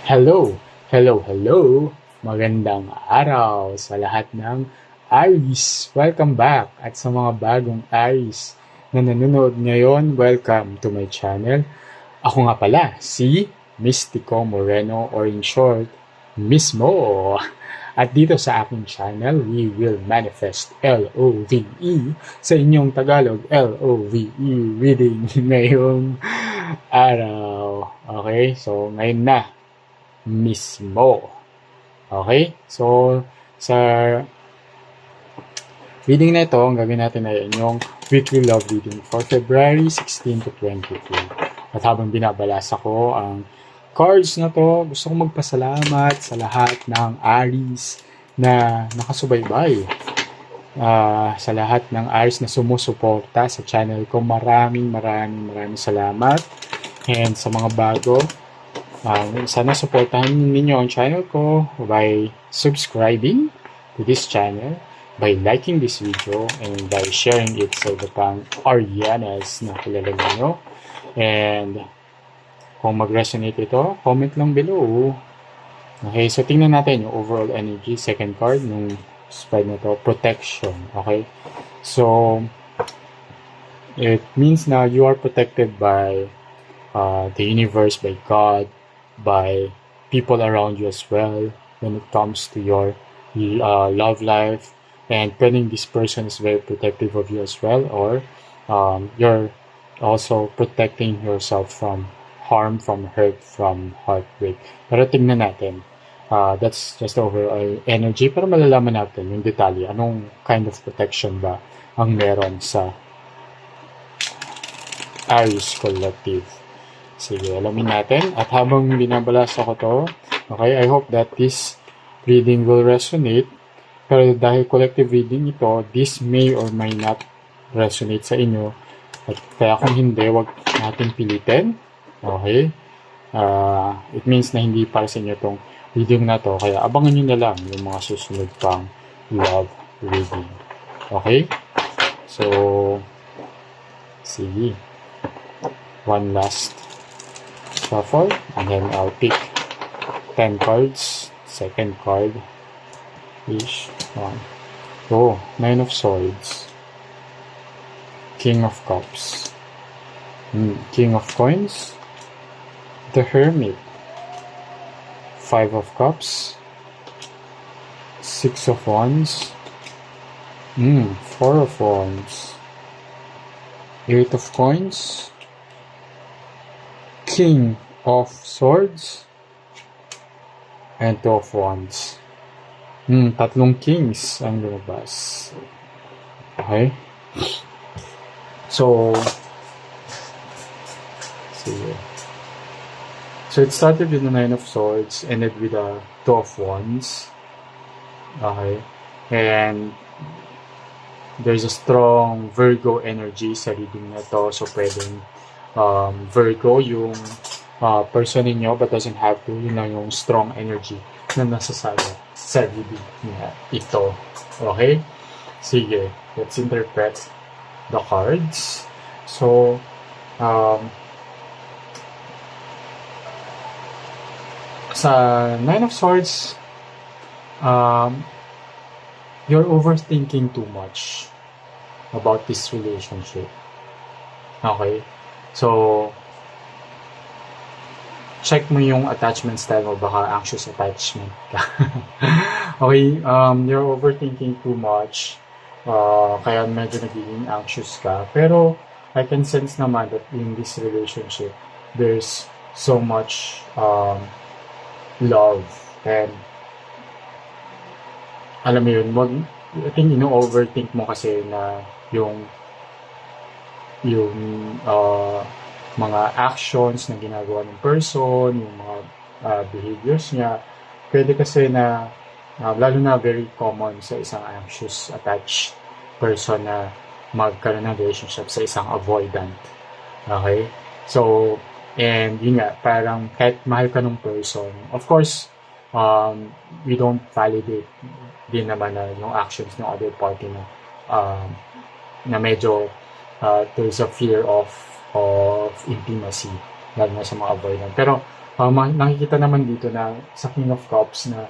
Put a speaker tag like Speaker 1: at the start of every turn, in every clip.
Speaker 1: Hello, hello. Magandang araw sa lahat ng Aris. Welcome back at sa mga bagong Aris na nanonood ngayon, welcome to my channel. Ako nga pala, si Mystico Moreno or in short, Mismo. At dito sa aking channel, we will manifest LOVE sa inyong Tagalog LOVE reading ngayong araw. Okay, so ngayon na mismo. Okay? So, sa reading na ito, ang gagawin natin ay yung weekly love reading for February 16 to 22. At habang binabalasa ko ang cards na to, gusto kong magpasalamat sa lahat ng Aries na nakasubaybay. Sa lahat ng Aries na sumusuporta sa channel ko, maraming salamat. And sa mga bago, sana supportahan ninyo ang channel ko by subscribing to this channel, by liking this video, and by sharing it sa iba pang Arianas na kilala ninyo. And kung mag-resonate ito, comment lang below. Okay, so tingnan natin yung overall energy. Second card nung spread na to, protection. Okay, so it means na you are protected by the universe, by God, by people around you as well when it comes to your love life, and pwedeng this person is very protective of you as well, or you're also protecting yourself from harm, from hurt, from heartbreak. Pero tingnan natin, that's just overall energy, pero malalaman natin yung detalye, anong kind of protection ba ang meron sa Aries Collective. Sige, alamin natin. At habang binabalasa ko to, okay, I hope that this reading will resonate. Pero dahil collective reading ito, this may or may not resonate sa inyo. At kaya kung hindi, wag natin pilitin. Okay? It means na hindi para sa inyo itong reading na to. Kaya abangan nyo na lang yung mga susunod pang love reading. Okay? So, sige. One last shuffle, and then I'll pick 10 cards. Second card is Nine of Swords, King of Cups, King of Coins, the Hermit, Five of Cups, Six of Wands, Four of Wands, Eight of Coins, King of Swords, and Two of Wands. Tatlong kings ang lumabas. Okay? So it started with the Nine of Swords, ended with the Two of Wands. Okay? And there's a strong Virgo energy sa reading na to. So pwedeng Virgo yung person ninyo, but doesn't have to, yun lang yung strong energy na nasasaya sa reading niya ito. Okay? Sige, let's interpret the cards. So, sa Nine of Swords, you're overthinking too much about this relationship. Okay? So, check mo yung attachment style mo, baka anxious attachment ka. Okay, you're overthinking too much, kaya medyo nagiging anxious ka. Pero, I can sense naman that in this relationship, there's so much love, and alam mo yun, I think ino-overthink mo kasi na yung mga actions na ginagawa ng person, yung mga behaviors niya. Pwede kasi na, lalo na very common sa isang anxious attached person na magkaroon ng relationship sa isang avoidant. Okay? So, and yun nga, parang kahit mahal ka ng person, of course, we don't validate din naman na yung actions ng other party na medyo there's a fear of intimacy, lalo na sa mga avoidant. Pero nakikita naman dito na sa King of Cups na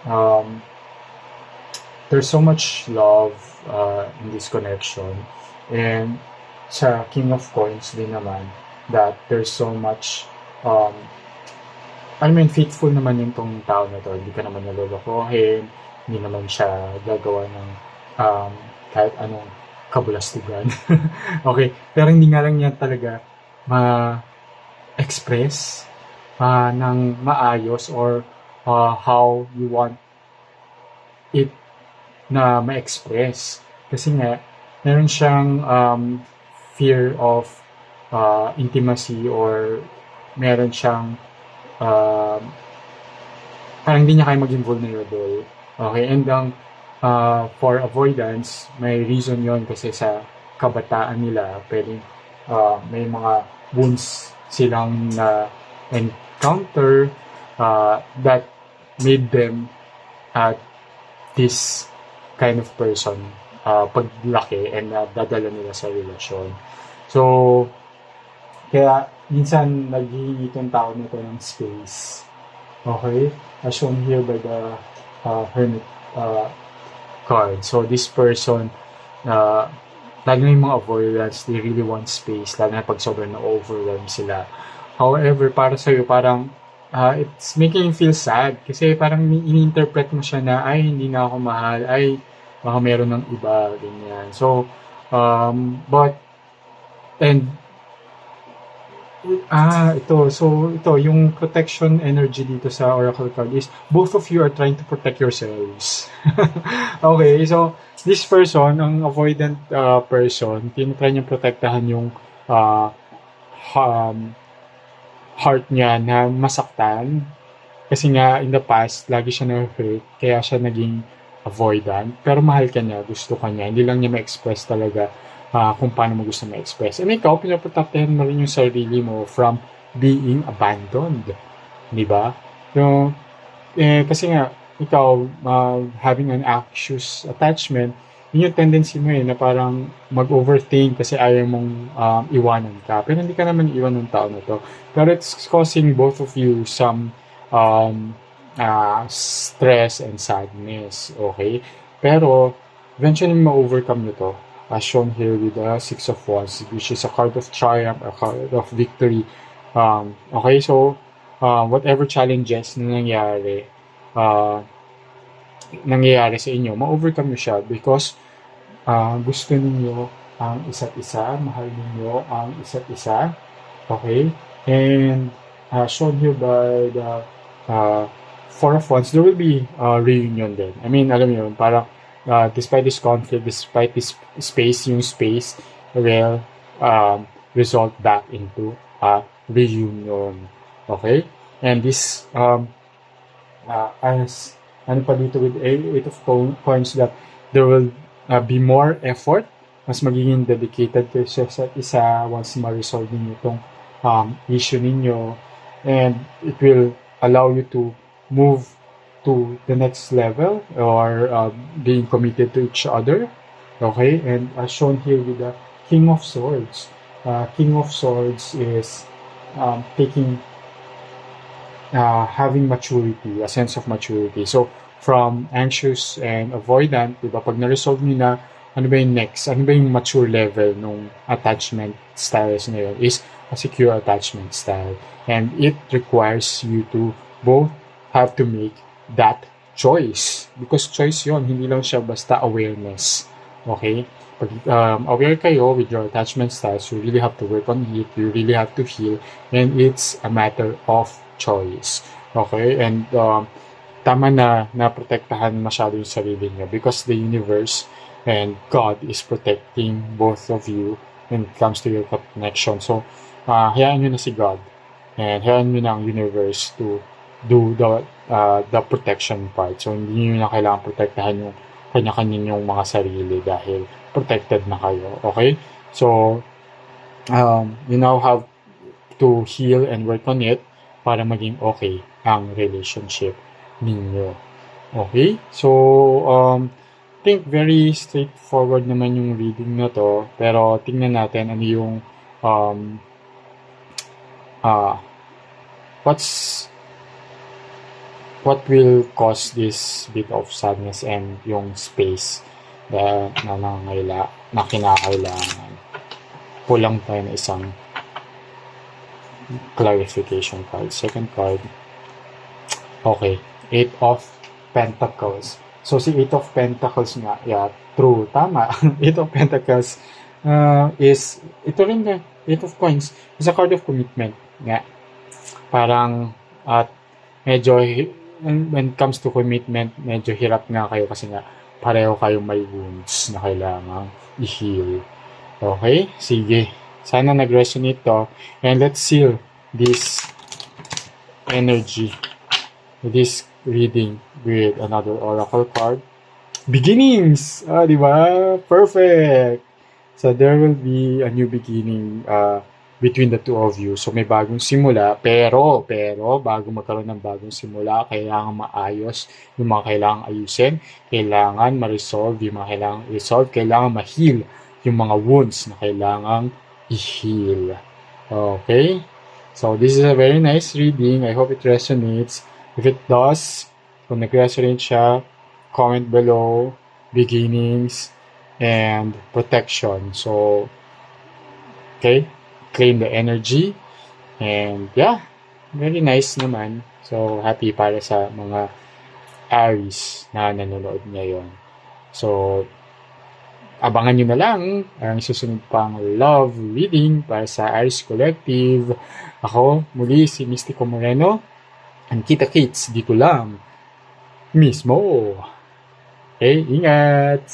Speaker 1: um, there's so much love in this connection. And sa King of Coins din naman, that there's so much, faithful naman yung tong tao na to. Hindi ka naman nalolokohin, hindi naman siya gagawa ng um, kahit anong kabulastugan. Okay, pero hindi nga lang niya talaga ma-express ng maayos or how you want it na ma-express. Kasi nga, meron siyang fear of intimacy or meron siyang parang hindi niya kaya maging vulnerable. Okay, and for avoidance, may reason yon kasi sa kabataan nila, pwedeng may mga wounds silang na encounter that made them at this kind of person paglaki and dadala nila sa relasyon. So, kaya minsan naghihingi itong tao na ito ng space. Okay? As shown here by the Hermit card. So, this person, lalo na yung mga avoidance, they really want space, lalo na pag sobrang na-overwhelm sila. However, para sa'yo, parang it's making you feel sad kasi parang ini-interpret mo siya na ay hindi na ako mahal, ay baka meron ng iba, ganyan. So ito yung protection energy dito sa oracle card is both of you are trying to protect yourselves. Okay, so this person, ang avoidant person, tinatry niyang protektahan yung heart niya na masaktan kasi nga in the past lagi siya na-hurt kaya siya naging avoidant, pero mahal ka niya, gusto ka niya, hindi lang niya ma-express talaga kung paano mo gusto ma-express. And ikaw, pinaprotektahan mo rin yung sarili mo from being abandoned, di ba? So, kasi nga ikaw having an anxious attachment, yun yung tendency mo na parang mag-overthink kasi ayaw mong iwanan ka. Pero hindi ka naman iwan ng tao na to. Pero it's causing both of you some stress and sadness. Okay? Pero eventually ma-overcome nyo to. As shown here with the Six of Wands, which is a card of triumph, a card of victory. Okay? So, whatever challenges na nangyayari sa inyo, ma-overcome nyo siya because gusto ninyo ang isa't isa, mahal ninyo ang isa't isa. Okay? And shown here by the Four of Wands, there will be reunion din. I mean, alam niyo, parang despite this conflict, despite this space will result back into a reunion. Okay? And this as ano pa dito with Eight of Coins, that there will be more effort, mas magiging dedicated kayo sa isa't isa once ma-resolve ninyo itong issue ninyo, and it will allow you to move to the next level or being committed to each other. Okay, and as shown here with the King of Swords, King of Swords is having maturity, a sense of maturity. So, from anxious and avoidant, diba, pag na-resolve nyo na, ano ba yung next? Ano ba yung mature level ng attachment styles na yun? Is a secure attachment style. And it requires you to both have to make that choice. Because choice yun, hindi lang siya basta awareness. Okay? Pag aware kayo with your attachment styles, you really have to work on it, you really have to heal, and it's a matter of choice. Okay? And tama na protektahan masyado yung sarili niyo because the universe and God is protecting both of you when it comes to your connection. So, hayaan nyo na si God and hayaan nyo na ang universe to do the protection part. So, hindi nyo na kailangan protektahan yung kanya-kanya yung mga sarili dahil protected na kayo. Okay? So, you now have to heal and work on it para maging okay ang relationship ninyo. Okay? So, I think very straightforward naman yung reading na to. Pero, tingnan natin ano yung what will cause this bit of sadness and yung space na kinakailangan. Kulang tayo na isang clarification card. Second card. Okay. 8 of Pentacles. So, si 8 of Pentacles nga, yeah, true, tama. 8 of Pentacles is, ito rin na, 8 of Coins, is a card of commitment. Nga. Parang, at medyo, when it comes to commitment, medyo hirap nga kayo kasi nga, pareho kayong may wounds na kailangang i-heal. Okay? Sige. Sana nag-resonate to. And let's seal this energy, this reading with another oracle card. Beginnings! Di ba? Perfect! So, there will be a new beginning between the two of you. So, may bagong simula. Pero, bago magkaroon ng bagong simula, kailangan maayos yung mga kailangang ayusin. Kailangan ma-resolve yung mga kailangang resolve. Kailangan ma-heal yung mga wounds na kailangang i-heal. Okay? So, this is a very nice reading. I hope it resonates. If it does, kung nag-resonate siya, comment below, beginnings, and protection. So, okay? Claim the energy. And yeah, very nice naman. So, happy para sa mga Aries na nanonood ngayon. So, abangan nyo na lang ang susunod pang love reading para sa Aries Collective. Ako, muli si Mystico Moreno. Ang kita-kits dito lang mismo. Okay, ingat!